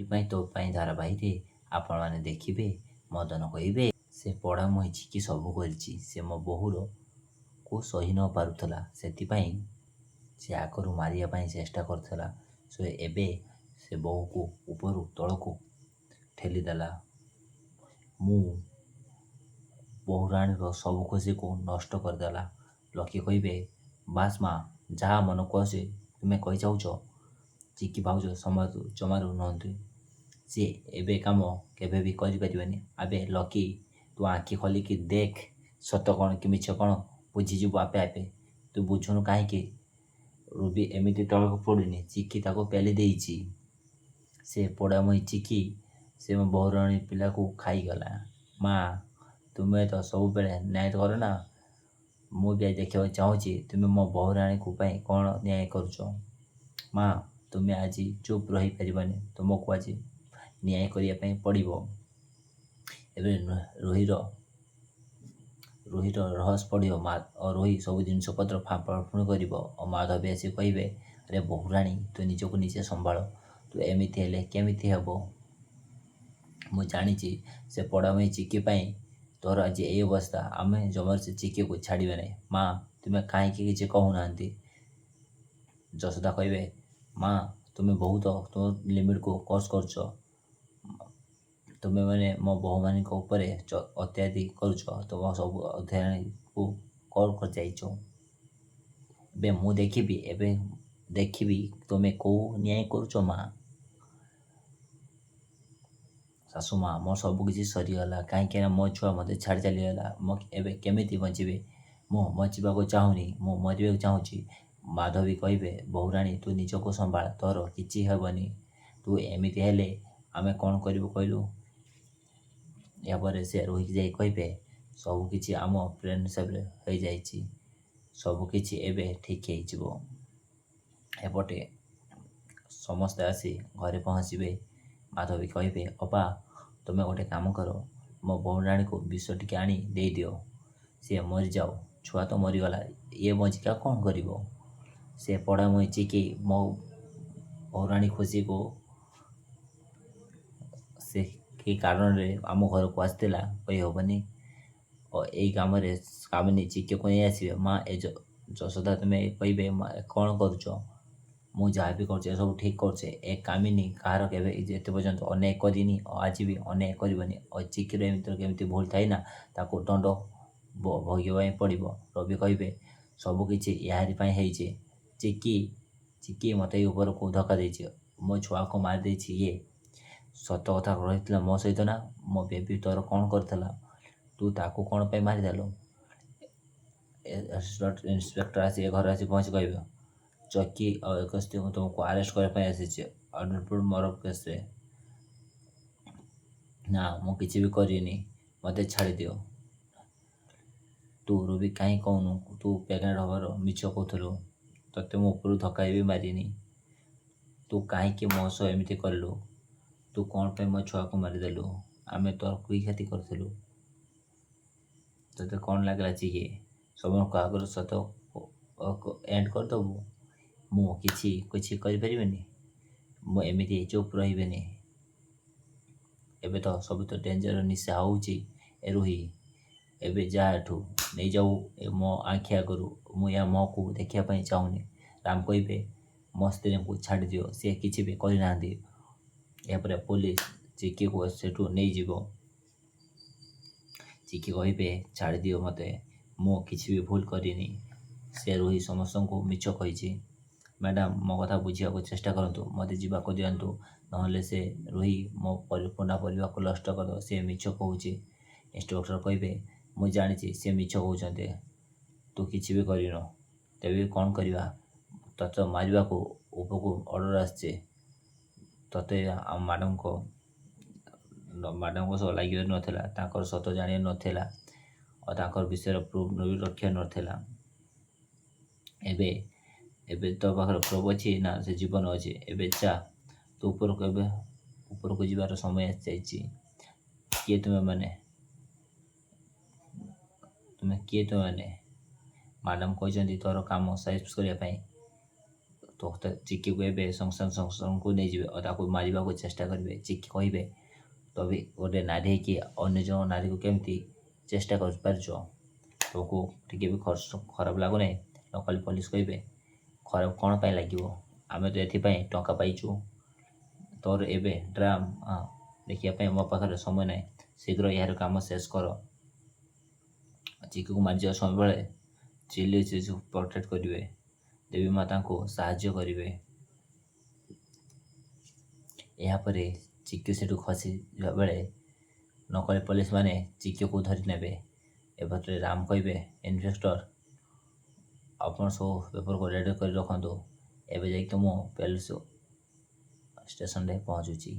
ଏଥିପାଇଁ ତୋ ପାଇଁ ଧାରାବାହିକରେ ଆପଣମାନେ ଦେଖିବେ। ମଦନ କହିବେ, ସେ ପଡ଼ାମୁହିଁ ଚିକି ସବୁ କରିଛି। ସେ ମୋ ବୋହୂକୁ ସହି ନ ପାରୁଥିଲା, ସେଥିପାଇଁ ସେ ଆଗରୁ ମାରିବା ପାଇଁ ଚେଷ୍ଟା କରୁଥିଲା। ଏବେ ସେ ବୋହୂକୁ ଉପରୁ ତଳକୁ ଠେଲିଦେଲା। ମୁଁ ବୋହୂରାଣୀର ସବୁ ଖୁସିକୁ ନଷ୍ଟ କରିଦେଲା। ଲକି କହିବେ, ବାସ୍ ମା, ଯାହା ମନକୁ ଆସେ ତୁମେ କହିଯାଉଛ। ଚିକି ଭାଉଜ ଜମାରୁ ନୁହନ୍ତି। ସିଏ ଏବେ କାମ କେବେ ବି କରିପାରିବେନି। ଆବେ ଲକି, ତୁ ଆଖି ଖୋଲିକି ଦେଖ, ସତ କ'ଣ କି ମିଛ କ'ଣ ବୁଝିଯିବୁ ଆପେ ଆପେ। ତୁ ବୁଝୁନୁ କାହିଁକି ରୁବି ଏମିତି ତଳକୁ ପଡ଼ୁନି? ଚିକି ତାକୁ ପେଲି ଦେଇଛି। ସେ ପୋଡ଼ାମୁହିଁ ଚିକି, ସେ ମୋ ବୋହୂରାଣୀ ପିଲାକୁ ଖାଇଗଲା। ମା, ତୁମେ ତ ସବୁବେଳେ ନ୍ୟାୟ କର ନା। ମୁଁ ବି ଦେଖିବାକୁ ଚାହୁଁଛି ତୁମେ ମୋ ବୋହୂରାଣୀକୁ ପାଇଁ କ'ଣ ନ୍ୟାୟ କରୁଛ। ମା, ତୁମେ ଆଜି ଚୁପ୍ ରହିପାରିବନି। ତୁମକୁ ଆଜି ନ୍ୟାୟ କରିବା ପାଇଁ ପଡ଼ିବ। ଏବେ ରୋହିର ରହସ୍ୟ ପଡ଼ିବ ଓ ରୋହି ସବୁ ଜିନିଷପତ୍ର ଫାପଣ କରିବ। ଓ ମାଧବୀ ଆସି କହିବେ, ଆରେ ବୋହୂରାଣୀ, ତୁ ନିଜକୁ ନିଜେ ସମ୍ଭାଳ। ତୁ ଏମିତି ହେଲେ କେମିତି ହେବ? ମୁଁ ଜାଣିଛି ସେ ପଡ଼ାମୁହିଁ ଚିକି ପାଇଁ ତୋର ଆଜି ଏଇ ଅବସ୍ଥା। ଆମେ ଜମାରୁ ସେ ଚିକିକୁ ଛାଡ଼ିବେ ନାହିଁ। ମା, ତୁମେ କାହିଁକି କିଛି କହୁନାହାନ୍ତି? ଯଶୋଦା କହିବେ, ମା, ତୁମେ ବହୁତ ତୁମ ଲିମିଟ୍କୁ କ୍ରସ୍ କରୁଛ। ତୁମେମାନେ ମୋ ବୋହୂମାନଙ୍କ ଉପରେ ଅତ୍ୟାଚାର କରୁଛ। ତୁମ ସବୁ ଅଧ୍ୟାୟକୁ କ'ଣ କରିଯାଇଛ। ଏବେ ଦେଖିବି ତୁମେ କୋଉ ନ୍ୟାୟ କରୁଛ। ମା, ଶାଶୁ ମା, ମୋର ସବୁ କିଛି ସରିଗଲା। କାହିଁକିନା ମୋ ଛୁଆ ମୋତେ ଛାଡ଼ି ଚାଲିଗଲା। ମୁଁ ଏବେ କେମିତି ବଞ୍ଚିବି? ମୁଁ ବଞ୍ଚିବାକୁ ଚାହୁଁନି, ମୁଁ ମରିବାକୁ ଚାହୁଁଛି। ମାଧବୀ କହିବେ, ବୋହୂରାଣୀ, ତୁ ନିଜକୁ ସମ୍ଭାଳ, ତୋର କିଛି ହେବନି। ତୁ ଏମିତି ହେଲେ ଆମେ କ'ଣ କରିବୁ କହିଲୁ? ଏହାପରେ ସେ ରୋହିକି ଯାଇ କହିବେ, ସବୁ କିଛି ଆମ ପ୍ଲାନ୍ ହିସାବରେ ହୋଇଯାଇଛି। ସବୁ କିଛି ଏବେ ଠିକ୍ ହେଇଯିବ। ଏପଟେ ସମସ୍ତେ ଆସି ଘରେ ପହଞ୍ଚିବେ। ମାଧବୀ କହିବେ, ଅପା, ତୁମେ ଗୋଟେ କାମ କର, ମୋ ବୋହୂରାଣୀକୁ ବିଷ ଟିକେ ଆଣି ଦେଇଦିଅ। ସିଏ ମରିଯାଉ। ଛୁଆ ତ ମରିଗଲା, ଇଏ ବଞ୍ଚିକା କ'ଣ କରିବ? ସେ ପଡ଼ାମୁହିଁ ଚିକି ମୋ ବୋହୂରାଣୀ ଖୁସିକୁ ସେ କି କାରଣରେ ଆମ ଘରକୁ ଆସିଥିଲା କହିହେବନି। ଓ ଏଇ କାମରେ କାମିନୀ ଚିକିକୁ ନେଇ ଆସିବେ। ମା, ଯଶୋଦା ତୁମେ କହିବେ, କ'ଣ କରୁଛ? ମୁଁ ଯାହା ବି କରୁଛି ଏସବୁ ଠିକ୍ କରୁଛେ। ଏ କାମିନୀ କାହାର କେବେ ଯେତେ ପର୍ଯ୍ୟନ୍ତ ଅନ୍ୟାୟ କରିନି ଓ ଆଜି ବି ଅନ୍ୟାୟ କରିବନି। ଓ ଚିକିର ଏମିତି କେମିତି ଭୁଲ ଥାଏ ନା, ତାକୁ ଦଣ୍ଡ ଭୋଗିବା ପାଇଁ ପଡ଼ିବ। ରବି କହିବେ, ସବୁ କିଛି ଏହାରି ପାଇଁ ହେଇଛି। ଚିକି ମୋତେ ଏଇ ଉପରକୁ ଧକ୍କା ଦେଇଛି। ମୋ ଛୁଆକୁ ମାରିଦେଇଛି ଇଏ। ସତ କଥା ରହିଥିଲା ମୋ ସହିତ ନା। ମୋ ବେବି ତୋର କ'ଣ କରିଥିଲା? ତୁ ତାକୁ କ'ଣ ପାଇଁ ମାରିଦେଲୁ? ଇନ୍ସପେକ୍ଟର ଆସି ଘରେ ଆସି ପହଞ୍ଚି କହିବେ, ଚକି ଆଉ ଏକସ୍ଥିକୁ ତୁମକୁ ଆରେଷ୍ଟ କରିବା ପାଇଁ ଆସିଛି ଅର୍ଡରପୁର ମର୍ଡର କେସ୍ରେ। ନା, ମୁଁ କିଛି ବି କରିନି। ମୋତେ ଛାଡ଼ିଦିଅ। ତୁ ରୁବି କାହିଁ କହୁନୁ? ତୁ ପ୍ରେଗନେଣ୍ଟ ହେବାର ମିଛ କହୁଥିଲୁ। ତୋତେ ମୁଁ ଉପରୁ ଧକ୍କା ବି ମାରିନି। ତୁ କାହିଁକି ମୋ ସହ ଏମିତି କଲୁ? ତୁ କ'ଣ ପାଇଁ ମୋ ଛୁଆକୁ ମାରିଦେଲୁ? ଆମେ ତୋର କି କ୍ଷତି କରିଥିଲୁ? ତୋତେ କ'ଣ ଲାଗିଲା ଚିକି ସମସ୍ତଙ୍କ ଆଗରୁ ସତ ଏଣ୍ଡ କରିଦେବୁ? ମୁଁ କିଛି କରିପାରିବିନି। ମୁଁ ଏମିତି ଚୁପ୍ ରହିବିନି। ଏବେ ତ ସବୁ ତ ଡେଞ୍ଜର ନିଶା ହେଉଛି। ରୋହି, ଏବେ ଯା ଏଠୁ ନେଇଯାଉ ମୋ ଆଖି ଆଗରୁ। ମୁଁ ୟା ମୁହଁକୁ ଦେଖିବା ପାଇଁ ଚାହୁଁନି। ରାମ କହିବେ, ମୋ ସ୍ତ୍ରୀଙ୍କୁ ଛାଡ଼ିଦିଅ, ସିଏ କିଛି ବି କରିନାହାନ୍ତି। ଏହାପରେ ପୋଲିସ ଚିକିକୁ ସେଠୁ ନେଇଯିବ। ଚିକି କହିବେ, ଛାଡ଼ିଦିଅ ମୋତେ, ମୁଁ କିଛି ବି ଭୁଲ କରିନି। ସେ ରୋହି ସମସ୍ତଙ୍କୁ ମିଛ କହିଛି। ମ୍ୟାଡ଼ାମ୍, ମୋ କଥା ବୁଝିବାକୁ ଚେଷ୍ଟା କରନ୍ତୁ, ମୋତେ ଯିବାକୁ ଦିଅନ୍ତୁ। ନହେଲେ ସେ ରୋହି ମୋ ପୁରୁଣା ପରିବାକୁ ନଷ୍ଟ କରିଦେବ। ସେ ମିଛ କହୁଛି। ଇନ୍ସପେକ୍ଟର କହିବେ, ମୁଁ ଜାଣିଛି ସେ ମିଛ କହୁଛନ୍ତି। ତୁ କିଛି ବି କରିନୁ। ତେବେ କ'ଣ କରିବା? ତୋତେ ମାରିବାକୁ ଉପରକୁ ଅର୍ଡ଼ର ଆସିଛି। ତୋତେ ମ୍ୟାଡ଼ାମଙ୍କ ସହ ଲାଗିବାର ନଥିଲା। ତାଙ୍କର ସତ ଜାଣିବାର ନଥିଲା ଓ ତାଙ୍କର ବିଷୟରେ ପ୍ରୁଫ୍ ରଖିବାର ନଥିଲା। ଏବେ ତୋ ପାଖରେ ପ୍ରୁଫ୍ ଅଛି ନା ସେ ଜୀବନ ଅଛି? ଏବେ ଯା, ତୁ ଉପରକୁ ଯିବାର ସମୟ ଆସିଯାଇଛି। କିଏ ତୁମେମାନେ? ମ୍ୟାଡ଼ାମ୍ କହିଛନ୍ତି ତୋର କାମ ସାଇଜ୍ କରିବା ପାଇଁ। ଚିକିକୁ ଏବେ ସଂସାରକୁ ନେଇଯିବେ ଓ ତାକୁ ମାରିବାକୁ ଚେଷ୍ଟା କରିବେ। ଚିକି କହିବେ ତବେ ଗୋଟେ ନାରୀ ହେଇକି ଅନ୍ୟ ଜଣ ନାରୀକୁ କେମିତି ଚେଷ୍ଟା କରିପାରୁଛ, ତମକୁ ଟିକେ ବି ଖରାପ ଲାଗୁନାହିଁ? ଲୋକାଲ ପୋଲିସ କହିବେ ଖରାପ କ'ଣ ପାଇଁ ଲାଗିବ, ଆମେ ତ ଏଥିପାଇଁ ଟଙ୍କା ପାଇଛୁ। ତୋର ଏବେ ଡ୍ରାମା ଦେଖିବା ପାଇଁ ମୋ ପାଖରେ ସମୟ ନାହିଁ, ଶୀଘ୍ର ଏହାର କାମ ଶେଷ କର। ଚିକୁକୁ ମାରିଯିବା ସମୟ ବେଳେ ଚିଲି ପ୍ରୋଟେକ୍ଟ କରିବେ, ଦେବୀ ମା ତାଙ୍କୁ ସାହାଯ୍ୟ କରିବେ। ଏହାପରେ ଚିକି ସେଠୁ ଖସିଯିବା ବେଳେ ନକଲି ପୋଲିସ ମାନେ ଚିକିକୁ ଧରି ନେବେ। ଏପଟେ ରାମ କହିବେ ଇନ୍ସପେକ୍ଟର ଆପଣ ସବୁ ପେପରକୁ ରେଡି କରି ରଖନ୍ତୁ, ଏବେ ଯାଇକି ମୁଁ ପୋଲିସ ଷ୍ଟେସନରେ ପହଞ୍ଚୁଛି।